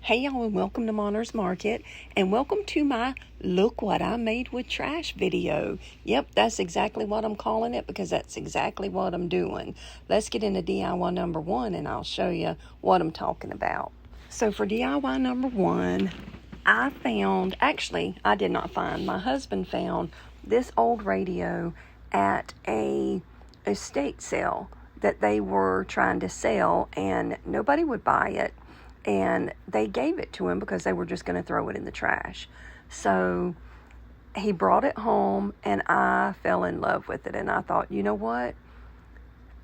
Hey y'all, and welcome to Monner's Market, and welcome to my Look What I Made with Trash video. Yep, that's exactly what I'm calling it because that's exactly what I'm doing. Let's get into DIY number one and I'll show you what I'm talking about. So for DIY number one, I did not find, my husband found this old radio at a estate sale that they were trying to sell and nobody would buy it. And they gave it to him because they were just going to throw it in the trash. So he brought it home and I fell in love with it. And I thought, you know what?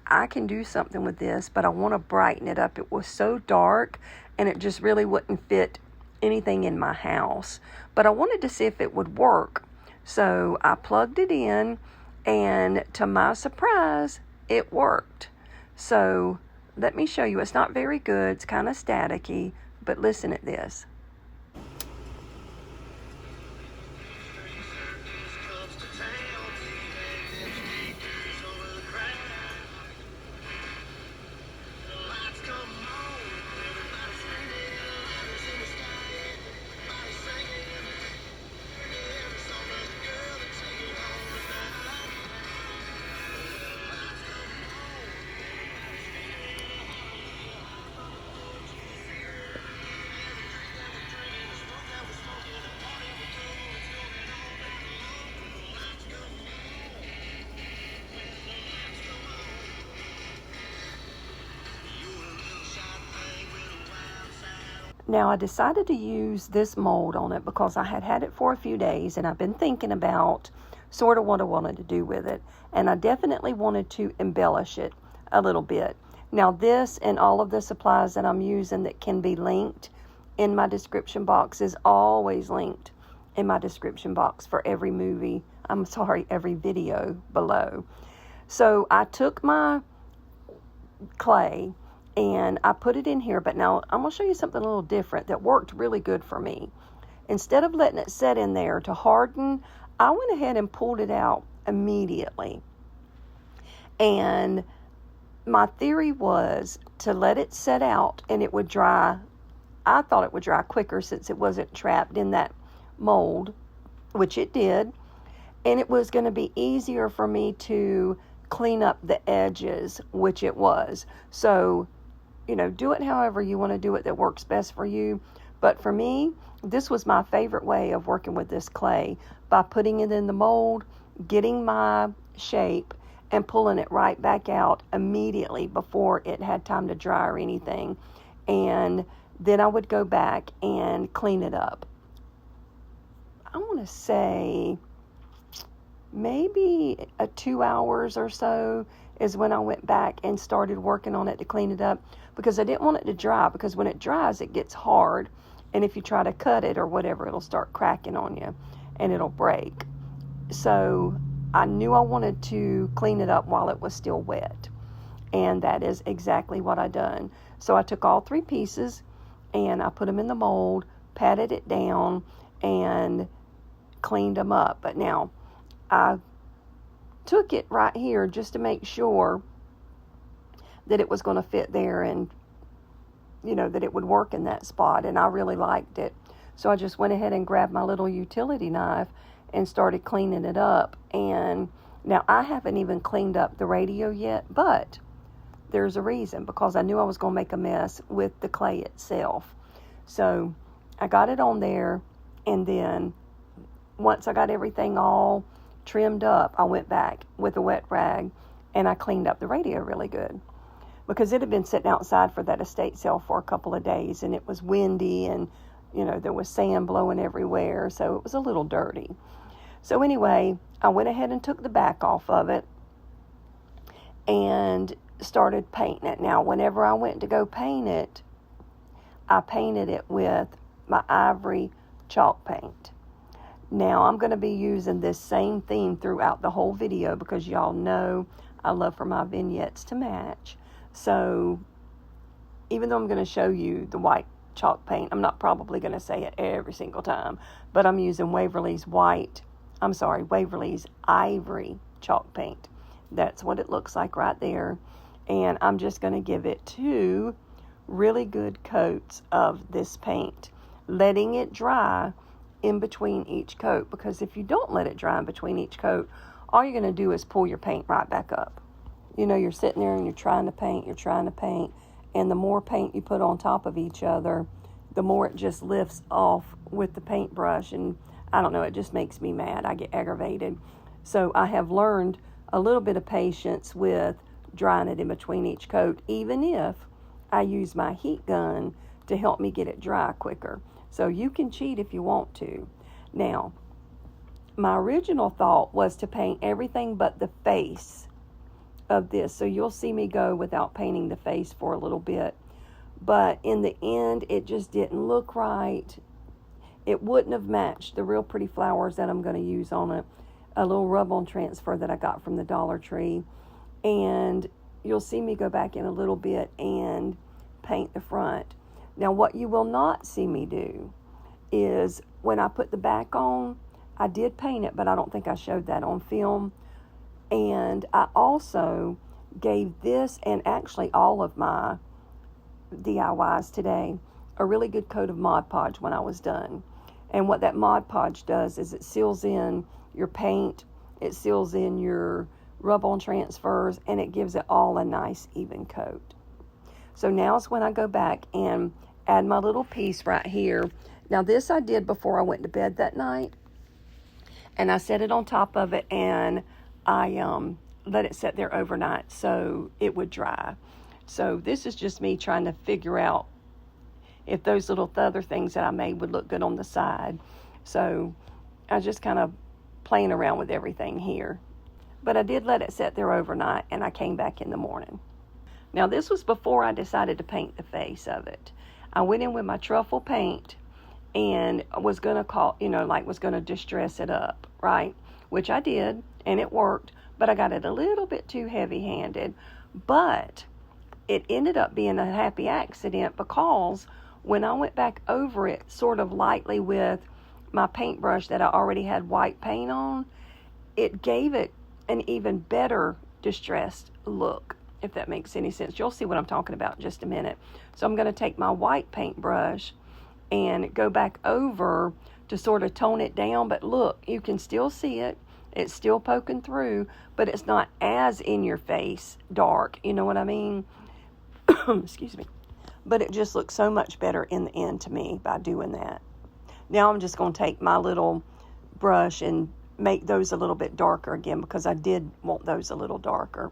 I can do something with this, but I want to brighten it up. It was so dark and it just really wouldn't fit anything in my house. But I wanted to see if it would work. So I plugged it in and to my surprise, it worked. So let me show you. It's not very good. It's kind of staticky, but listen at this. Now, I decided to use this mold on it because I had had it for a few days and I've been thinking about sort of what I wanted to do with it. And I definitely wanted to embellish it a little bit. Now, this and all of the supplies that I'm using that can be linked in my description box is always linked in my description box for every video below. So I took my clay and I put it in here, but now I'm going to show you something a little different that worked really good for me. Instead of letting it set in there to harden, I went ahead and pulled it out immediately. And my theory was to let it set out and it would dry. I thought it would dry quicker since it wasn't trapped in that mold, which it did. And it was going to be easier for me to clean up the edges, which it was. So, do it however you want to do it that works best for you. But for me, this was my favorite way of working with this clay, by putting it in the mold, getting my shape, and pulling it right back out immediately before it had time to dry or anything. And then I would go back and clean it up. I want to say maybe 2 hours or so is when I went back and started working on it to clean it up, because I didn't want it to dry, because when it dries it gets hard, and if you try to cut it or whatever, it'll start cracking on you and it'll break. So I knew I wanted to clean it up while it was still wet, and that is exactly what I done. So I took all 3 pieces and I put them in the mold, patted it down, and cleaned them up. But now I took it right here just to make sure that it was going to fit there and, that it would work in that spot. And I really liked it. So I just went ahead and grabbed my little utility knife and started cleaning it up. And now I haven't even cleaned up the radio yet, but there's a reason, because I knew I was going to make a mess with the clay itself. So I got it on there, and then once I got everything all trimmed up, I went back with a wet rag and I cleaned up the radio really good, because it had been sitting outside for that estate sale for a couple of days, and it was windy and there was sand blowing everywhere, so it was a little dirty. So anyway, I went ahead and took the back off of it and started painting it. Now, whenever I went to go paint it, I painted it with my Ivory chalk paint. Now, I'm going to be using this same theme throughout the whole video, because y'all know I love for my vignettes to match. So even though I'm going to show you the white chalk paint, I'm not probably going to say it every single time, but I'm using Waverly's Ivory chalk paint. That's what it looks like right there. And I'm just going to give it 2 really good coats of this paint, letting it dry in between each coat, because if you don't let it dry in between each coat, all you're going to do is pull your paint right back up. You know, you're sitting there and you're trying to paint, and the more paint you put on top of each other, the more it just lifts off with the paintbrush, and I don't know, it just makes me mad. I get aggravated. So I have learned a little bit of patience with drying it in between each coat, even if I use my heat gun to help me get it dry quicker. So you can cheat if you want to. Now, my original thought was to paint everything but the face of this. So you'll see me go without painting the face for a little bit. But in the end, it just didn't look right. It wouldn't have matched the real pretty flowers that I'm going to use on it. A little rub-on transfer that I got from the Dollar Tree. And you'll see me go back in a little bit and paint the front. Now, what you will not see me do is when I put the back on, I did paint it, but I don't think I showed that on film. And I also gave this, and actually all of my DIYs today, a really good coat of Mod Podge when I was done. And what that Mod Podge does is it seals in your paint, it seals in your rub-on transfers, and it gives it all a nice even coat. So now is when I go back and add my little piece right here. Now this I did before I went to bed that night, and I set it on top of it, and I let it sit there overnight so it would dry. So this is just me trying to figure out if those little other things that I made would look good on the side. So I just kind of playing around with everything here. But I did let it sit there overnight, and I came back in the morning. Now this was before I decided to paint the face of it. I went in with my truffle paint and was going to was going to distress it up, right? Which I did, and it worked, but I got it a little bit too heavy-handed. But it ended up being a happy accident, because when I went back over it sort of lightly with my paintbrush that I already had white paint on, it gave it an even better distressed look, if that makes any sense. You'll see what I'm talking about in just a minute. So I'm going to take my white paintbrush and go back over to sort of tone it down. But look, you can still see it. It's still poking through, but it's not as in your face dark. You know what I mean? Excuse me. But it just looks so much better in the end to me by doing that. Now I'm just going to take my little brush and make those a little bit darker again, because I did want those a little darker.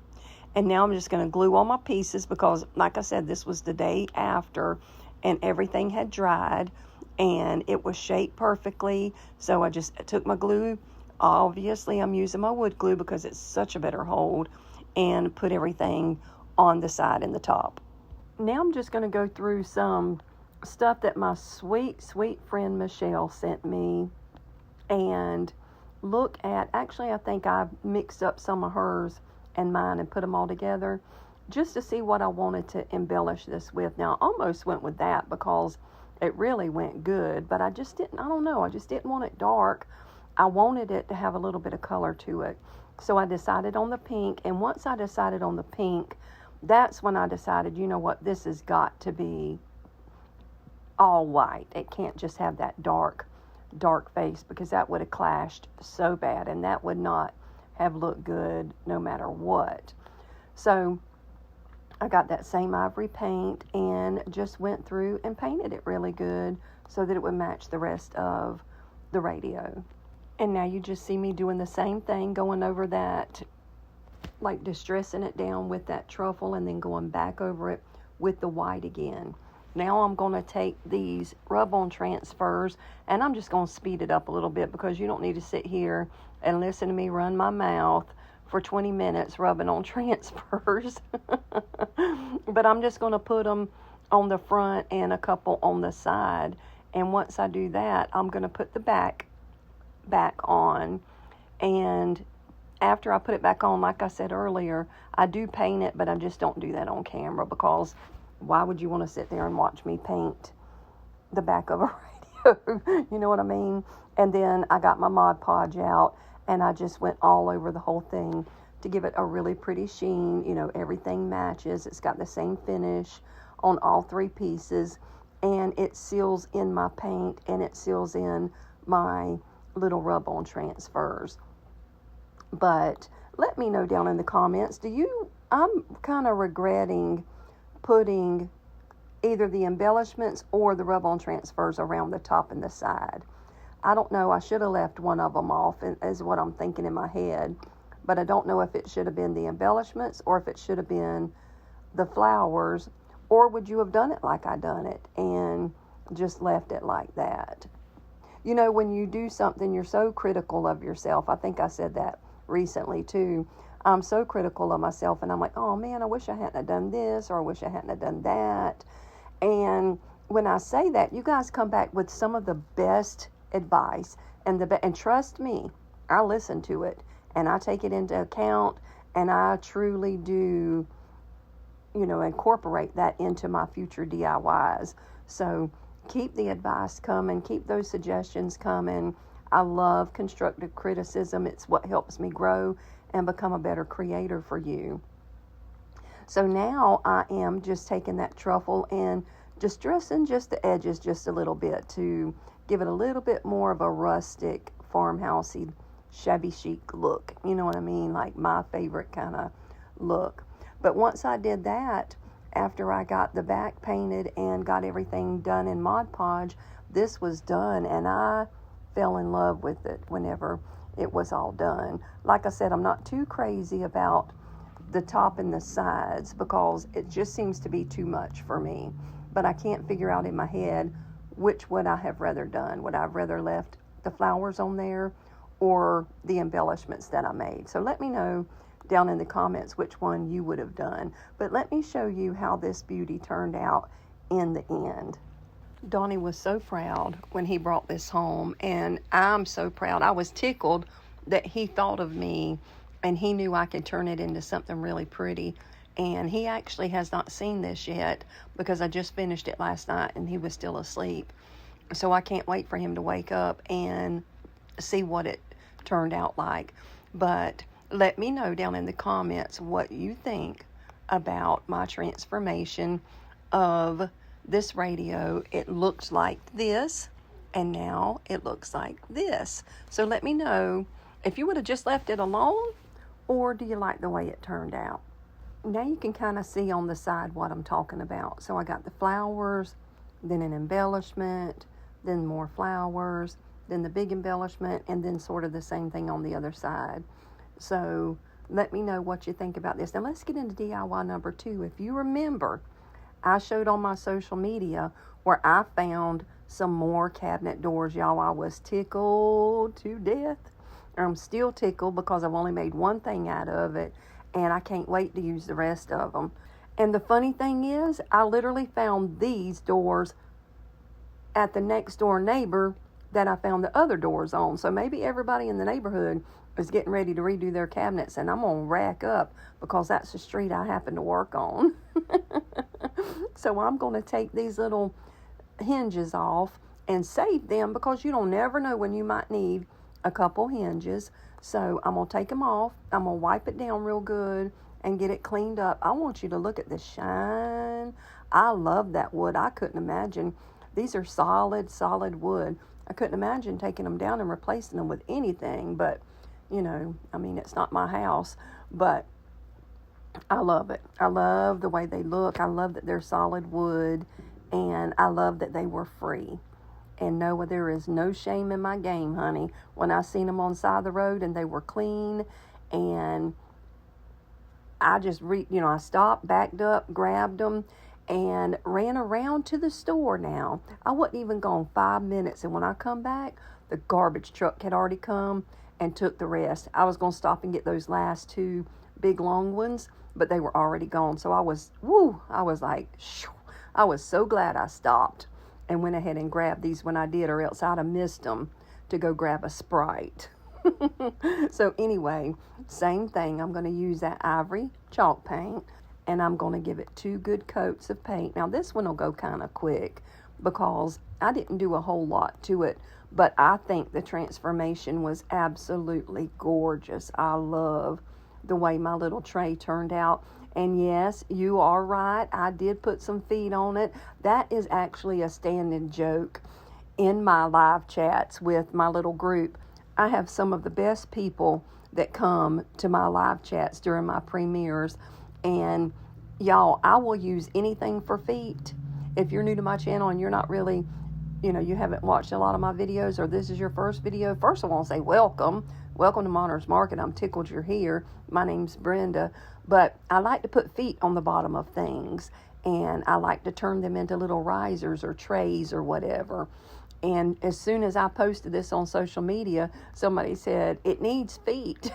And now I'm just going to glue all my pieces, because like I said, this was the day after and everything had dried and it was shaped perfectly. So I just took my glue. Obviously I'm using my wood glue because it's such a better hold, and put everything on the side and the top. Now I'm just going to go through some stuff that my sweet, sweet friend Michelle sent me and look at. Actually, I think I mixed up some of hers and mine and put them all together just to see what I wanted to embellish this with. Now, I almost went with that because it really went good, but I just didn't want it dark. I wanted it to have a little bit of color to it. So I decided on the pink, and once I decided on the pink, that's when I decided, you know what, this has got to be all white. It can't just have that dark face, because that would have clashed so bad, and that would not have looked good no matter what. So I got that same ivory paint and just went through and painted it really good so that it would match the rest of the radio. And now you just see me doing the same thing, going over that, like distressing it down with that truffle, and then going back over it with the white again. Now I'm going to take these rub-on transfers, and I'm just going to speed it up a little bit, because you don't need to sit here and listen to me run my mouth for 20 minutes rubbing on transfers. But I'm just going to put them on the front and a couple on the side. And once I do that, I'm going to put the back on. And after I put it back on, like I said earlier, I do paint it, but I just don't do that on camera, because why would you want to sit there and watch me paint the back of a radio? You know what I mean? And then I got my Mod Podge out, and I just went all over the whole thing to give it a really pretty sheen. You know, everything matches. It's got the same finish on all 3 pieces, and it seals in my paint and it seals in my little rub-on transfers. But let me know down in the comments, I'm kind of regretting putting either the embellishments or the rub-on transfers around the top and the side. I don't know, I should have left one of them off, is what I'm thinking in my head. But I don't know if it should have been the embellishments or if it should have been the flowers, or would you have done it like I done it and just left it like that? You know, when you do something, you're so critical of yourself. I think I said that recently too. I'm so critical of myself, and I'm like, oh man, I wish I hadn't have done this, or I wish I hadn't have done that. And when I say that, you guys come back with some of the best advice, and trust me, I listen to it and I take it into account, and I truly do, incorporate that into my future DIYs. So keep the advice coming, keep those suggestions coming. I love constructive criticism. It's what helps me grow and become a better creator for you. So now I am just taking that truffle and just dressing just the edges just a little bit to give it a little bit more of a rustic, farmhousey, shabby chic look. You know what I mean? Like my favorite kind of look. But once I did that, after I got the back painted and got everything done in Mod Podge, this was done, and I fell in love with it whenever it was all done. Like I said, I'm not too crazy about the top and the sides because it just seems to be too much for me. But I can't figure out in my head which would I have rather done. Would I have rather left the flowers on there or the embellishments that I made? So let me know down in the comments which one you would have done. But let me show you how this beauty turned out in the end. Donnie was so proud when he brought this home, and I'm so proud. I was tickled that he thought of me and he knew I could turn it into something really pretty. And he actually has not seen this yet because I just finished it last night and he was still asleep. So I can't wait for him to wake up and see what it turned out like. But let me know down in the comments what you think about my transformation of this radio. It looked like this, and now it looks like this. So let me know if you would have just left it alone, or do you like the way it turned out? Now you can kind of see on the side what I'm talking about. So I got the flowers, then an embellishment, then more flowers, then the big embellishment, and then sort of the same thing on the other side. So let me know what you think about this. Now let's get into DIY number 2. If you remember, I showed on my social media where I found some more cabinet doors. Y'all, I was tickled to death. I'm still tickled because I've only made one thing out of it, and I can't wait to use the rest of them. And the funny thing is, I literally found these doors at the next door neighbor that I found the other doors on. So maybe everybody in the neighborhood is getting ready to redo their cabinets, and I'm going to rack up because that's the street I happen to work on. So I'm going to take these little hinges off and save them because you don't never know when you might need a couple hinges. So I'm going to take them off. I'm going to wipe it down real good and get it cleaned up. I want you to look at the shine. I love that wood. I couldn't imagine. These are solid wood. I couldn't imagine taking them down and replacing them with anything, but it's not my house, but I love it. I love the way they look. I love that they're solid wood, and I love that they were free. And no, there is no shame in my game, honey. When I seen them on the side of the road and they were clean, and I just, I stopped, backed up, grabbed them, and ran around to the store now. I wasn't even gone 5 minutes, and when I come back, the garbage truck had already come and took the rest. I was going to stop and get those last 2 big long ones, but they were already gone. So I was like, shoo. I was so glad I stopped and went ahead and grabbed these when I did, or else I'd have missed them to go grab a Sprite. So anyway, same thing. I'm going to use that Ivory chalk paint, and I'm going to give it 2 good coats of paint. Now this one will go kind of quick because I didn't do a whole lot to it, but I think the transformation was absolutely gorgeous. I love the way my little tray turned out. And yes, you are right. I did put some feet on it. That is actually a standing joke in my live chats with my little group. I have some of the best people that come to my live chats during my premieres. And y'all, I will use anything for feet. If you're new to my channel and you're not really, you haven't watched a lot of my videos, or this is your first video, first I want to say welcome. Welcome to Monter's Market. I'm tickled you're here. My name's Brenda. But I like to put feet on the bottom of things. And I like to turn them into little risers or trays or whatever. And as soon as I posted this on social media, somebody said, it needs feet.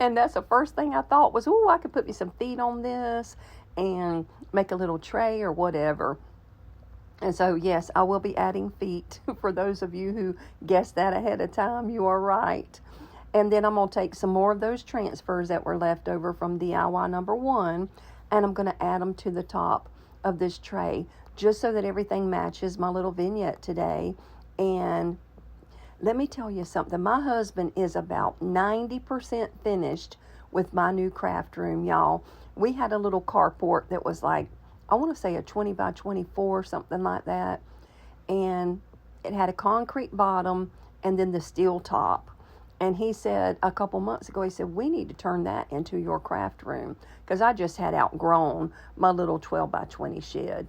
And that's the first thing I thought was, oh, I could put me some feet on this and make a little tray or whatever. And so, yes, I will be adding feet. For those of you who guessed that ahead of time, you are right. And then I'm going to take some more of those transfers that were left over from DIY number 1, and I'm going to add them to the top of this tray, just so that everything matches my little vignette today. And let me tell you something. My husband is about 90% finished with my new craft room, y'all. We had a little carport that was like, I want to say a 20 by 24, something like that. And it had a concrete bottom and then the steel top. And he said a couple months ago, he said, we need to turn that into your craft room. Because I just had outgrown my little 12 by 20 shed.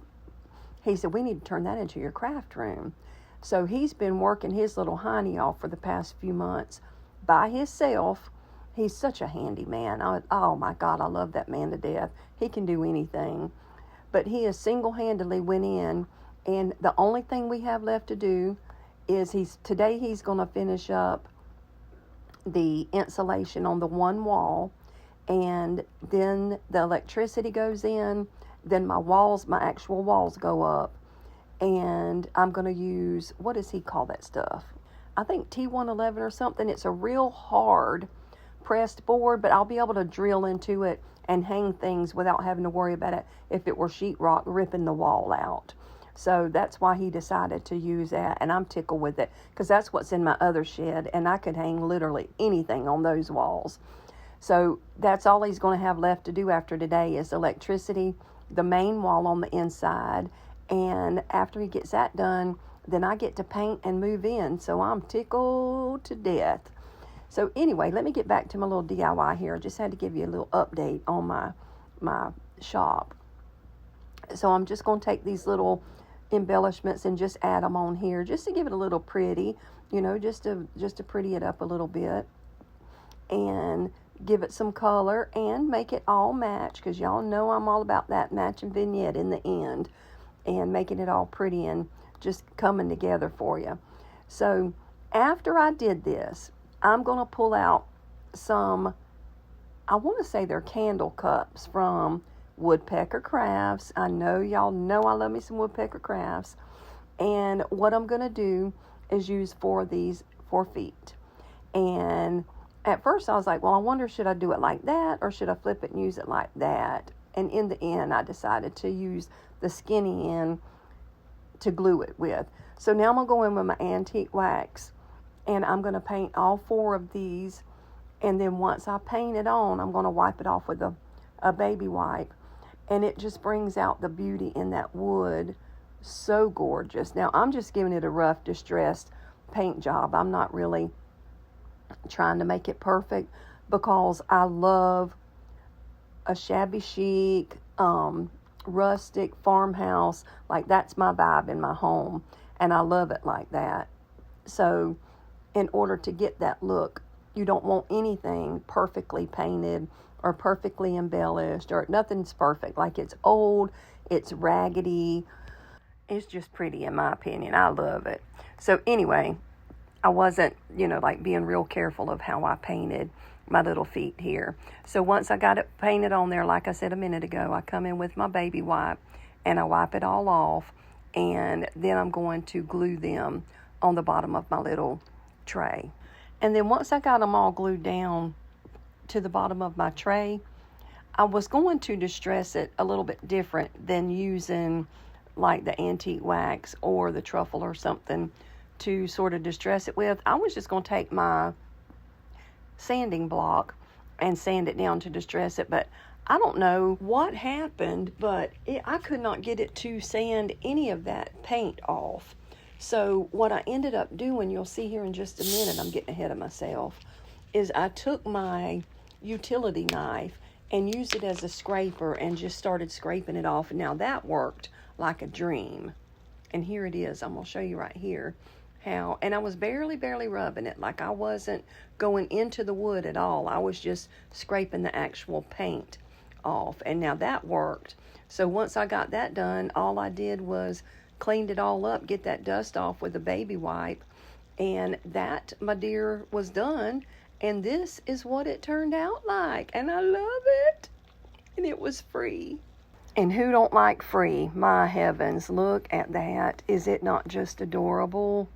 He said, we need to turn that into your craft room. So he's been working his little hiney off for the past few months by himself. He's such a handy man. Oh my God, I love that man to death. He can do anything. But he has single-handedly went in, and the only thing we have left to do is today he's going to finish up the insulation on the one wall, and then the electricity goes in, then my actual walls go up, and I'm going to use, what does he call that stuff? I think T111 or something. It's a real hard pressed board, but I'll be able to drill into it and hang things without having to worry about it if it were sheetrock ripping the wall out. So that's why he decided to use that, and I'm tickled with it because that's what's in my other shed, and I could hang literally anything on those walls. So that's all he's going to have left to do after today is electricity, the main wall on the inside, and after he gets that done, then I get to paint and move in. So I'm tickled to death. So anyway, let me get back to my little DIY here. I just had to give you a little update on my shop. So I'm just going to take these little embellishments and just add them on here just to give it a little pretty, just to pretty it up a little bit and give it some color and make it all match, because y'all know I'm all about that matching vignette in the end and making it all pretty and just coming together for you. So after I did this, I'm going to pull out some, I want to say they're candle cups from Woodpecker Crafts. I know y'all know I love me some Woodpecker Crafts. And what I'm going to do is use 4 of these 4 feet. And at first I was like, well, I wonder, should I do it like that or should I flip it and use it like that? And in the end, I decided to use the skinny end to glue it with. So now I'm going to go in with my antique wax, and I'm going to paint all 4 of these. And then once I paint it on, I'm going to wipe it off with a baby wipe. And it just brings out the beauty in that wood. So gorgeous. Now, I'm just giving it a rough, distressed paint job. I'm not really trying to make it perfect because I love a shabby chic, rustic farmhouse. Like, that's my vibe in my home. And I love it like that. So in order to get that look, you don't want anything perfectly painted or perfectly embellished, or nothing's perfect. Like, it's old, it's raggedy. It's just pretty in my opinion. I love it. So anyway, I wasn't, like being real careful of how I painted my little feet here. So once I got it painted on there, like I said a minute ago, I come in with my baby wipe and I wipe it all off, and then I'm going to glue them on the bottom of my little tray. And then once I got them all glued down to the bottom of my tray, I was going to distress it a little bit different than using like the antique wax or the truffle or something to sort of distress it with. I was just going to take my sanding block and sand it down to distress it, but I don't know what happened, but I could not get it to sand any of that paint off. So what I ended up doing, you'll see here in just a minute, I'm getting ahead of myself, is I took my utility knife and used it as a scraper and just started scraping it off. And now that worked like a dream. And here it is. I'm going to show you right here how. And I was barely rubbing it. Like I wasn't going into the wood at all. I was just scraping the actual paint off. And now that worked. So once I got that done, all I did was cleaned it all up, get that dust off with a baby wipe. And that, my dear, was done. And this is what it turned out like. And I love it. And it was free. And who don't like free? My heavens, look at that. Is it not just adorable?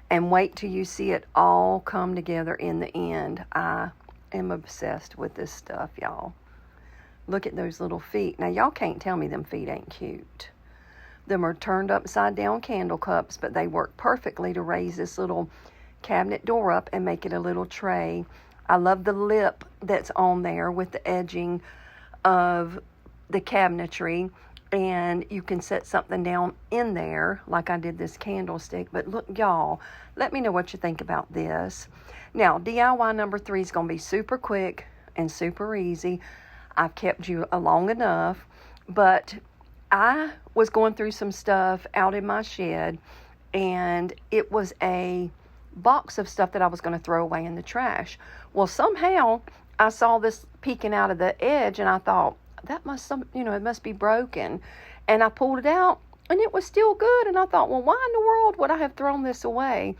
And wait till you see it all come together in the end. I am obsessed with this stuff, y'all. Look at those little feet. Now, y'all can't tell me them feet ain't cute. Them are turned upside down candle cups, but they work perfectly to raise this little cabinet door up and make it a little tray. I love the lip that's on there with the edging of the cabinetry, and you can set something down in there like I did this candlestick. But look, y'all, let me know what you think about this. Now, DIY number 3 is going to be super quick and super easy. I've kept you long enough, but I was going through some stuff out in my shed, and it was a box of stuff that I was going to throw away in the trash. Well, somehow I saw this peeking out of the edge, and I thought, that must, it must be broken. And I pulled it out, and it was still good. And I thought, well, why in the world would I have thrown this away?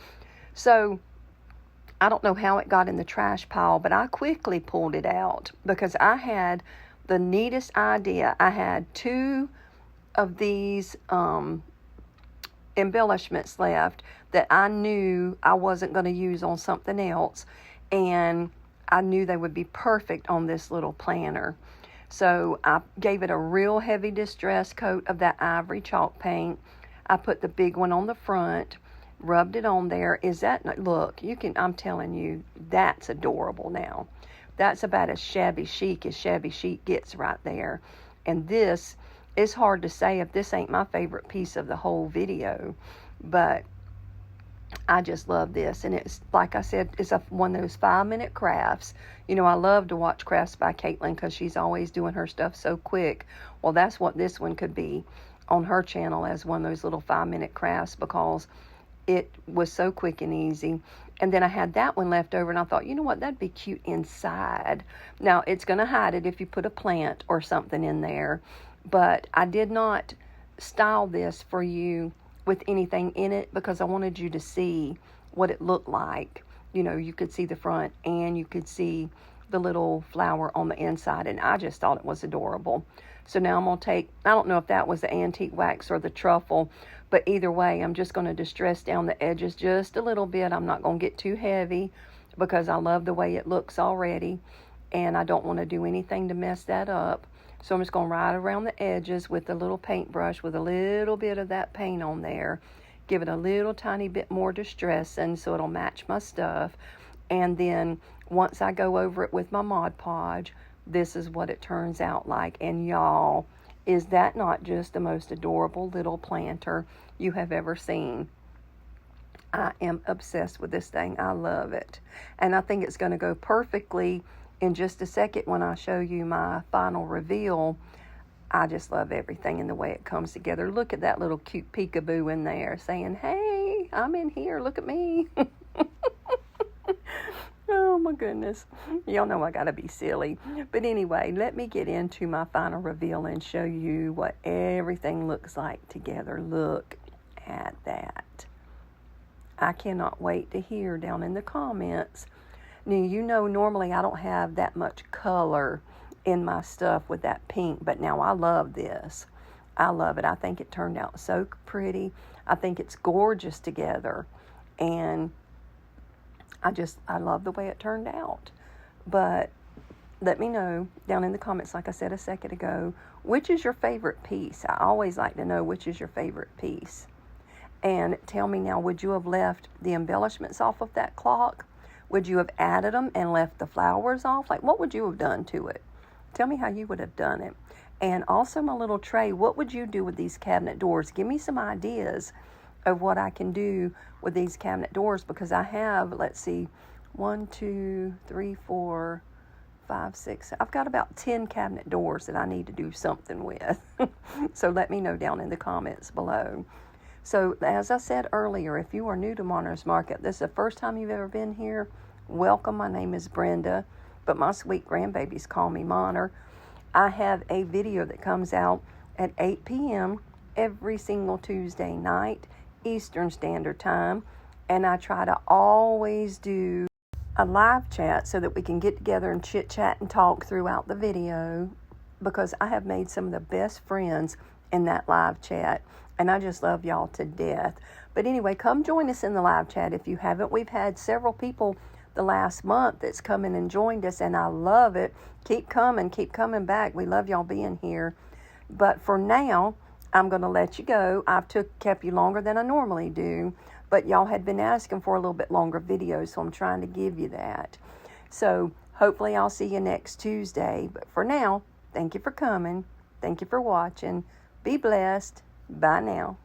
So I don't know how it got in the trash pile, but I quickly pulled it out because I had the neatest idea. I had 2 of these embellishments left that I knew I wasn't going to use on something else, and I knew they would be perfect on this little planner. So I gave it a real heavy distress coat of that Ivory chalk paint. I put the big one on the front, rubbed it on there. Look, I'm telling you, that's adorable now. That's about as shabby chic gets right there. And this, it's hard to say if this ain't my favorite piece of the whole video, but I just love this. And it's, like I said, it's one of those 5-minute crafts. I love to watch crafts by Caitlin because she's always doing her stuff so quick. Well, that's what this one could be on her channel, as one of those little 5-minute crafts, because it was so quick and easy. And then I had that one left over, and I thought, you know what, that'd be cute inside. Now, it's going to hide it if you put a plant or something in there, but I did not style this for you with anything in it because I wanted you to see what it looked like. You could see the front and you could see the little flower on the inside, and I just thought it was adorable. So now I'm going to take, I don't know if that was the antique wax or the truffle, but either way, I'm just going to distress down the edges just a little bit. I'm not going to get too heavy because I love the way it looks already, and I don't want to do anything to mess that up. So I'm just going to ride around the edges with a little paintbrush with a little bit of that paint on there. Give it a little tiny bit more distressing so it'll match my stuff. And then once I go over it with my Mod Podge, this is what it turns out like. And y'all, is that not just the most adorable little planter you have ever seen? I am obsessed with this thing. I love it. And I think it's going to go perfectly in just a second when I show you my final reveal. I just love everything and the way it comes together. Look at that little cute peekaboo in there saying, hey, I'm in here. Look at me. Oh, my goodness. Y'all know I got to be silly. But anyway, let me get into my final reveal and show you what everything looks like together. Look at that. I cannot wait to hear down in the comments. Now, normally I don't have that much color in my stuff with that pink, but now I love this. I love it. I think it turned out so pretty. I think it's gorgeous together, and I love the way it turned out. But let me know down in the comments, like I said a second ago, which is your favorite piece. I always like to know which is your favorite piece. And tell me now, would you have left the embellishments off of that clock? Would you have added them and left the flowers off? Like, what would you have done to it? Tell me how you would have done it. And also my little tray, what would you do with these cabinet doors? Give me some ideas of what I can do with these cabinet doors, because I have, let's see, 1, 2, 3, 4, 5, 6. I've got about 10 cabinet doors that I need to do something with. So let me know down in the comments below. So as I said earlier, if you are new to Monter's Market, this is the first time you've ever been here, welcome. My name is Brenda, but my sweet grandbabies call me Monter. I have a video that comes out at 8 p.m. every single Tuesday night, Eastern Standard Time, and I try to always do a live chat so that we can get together and chit chat and talk throughout the video, because I have made some of the best friends in that live chat, and I just love y'all to death. But anyway, come join us in the live chat if you haven't. We've had several people the last month that's come in and joined us, and I love it. Keep coming back. We love y'all being here. But for now, I'm going to let you go. I've kept you longer than I normally do, but y'all had been asking for a little bit longer videos, so I'm trying to give you that. So hopefully I'll see you next Tuesday. But for now, thank you for coming. Thank you for watching. Be blessed. Bye now.